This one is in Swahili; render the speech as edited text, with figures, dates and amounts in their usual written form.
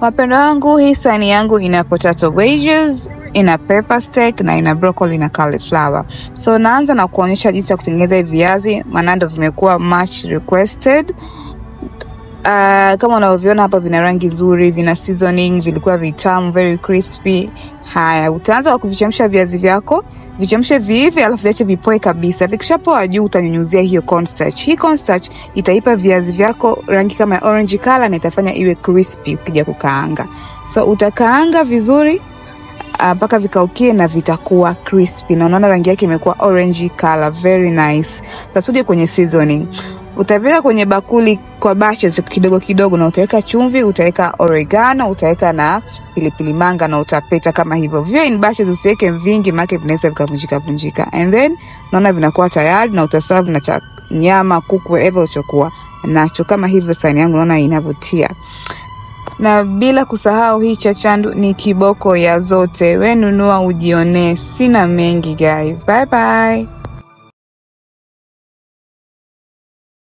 Wapendwa wangu, hii sahani yangu ina potato wedges, ina pepper steak na ina broccoli na cauliflower. So naanza na kuonyesha jinsi ya kutengeneza hivi viazi, maana ndio vimekuwa much requested. Kama unavyoona hapa vina rangi nzuri, vina seasoning, vilikuwa vitamu, very crispy. Haya, utaanza kwa kuvichemsha viazi vyako, vichemshe viive alafu viache vipoe kabisa. Vikishapoa juu utanyunyuzia hiyo cornstarch. Hii cornstarch itaipa viazi vyako rangi kama ya orange color na itafanya iwe crispy ukija kukaanga. So utakaanga vizuri mpaka vikaukie na vitakuwa crispy. Na unaona rangi yake imekuwa orange color, very nice. Sasa tuje kwenye seasoning. Utaweka kwenye bakuli kwa batches kidogo kidogo, na utaweka chumvi, utaweka oregano, utaweka na pilipili manga na utapeta kama hivyo. Vio in batches, usiweke vingi maana vinaweza vikavunjika. And then naona vinakuwa tayari na utaserve na nyama, kuku, whatever uchokuwa nacho kama hivyo. Sahani yangu naona inavutia. Na bila kusahau hii chachandu ni kiboko ya zote. Wewe nunua ujione. Sina mengi guys. Bye bye.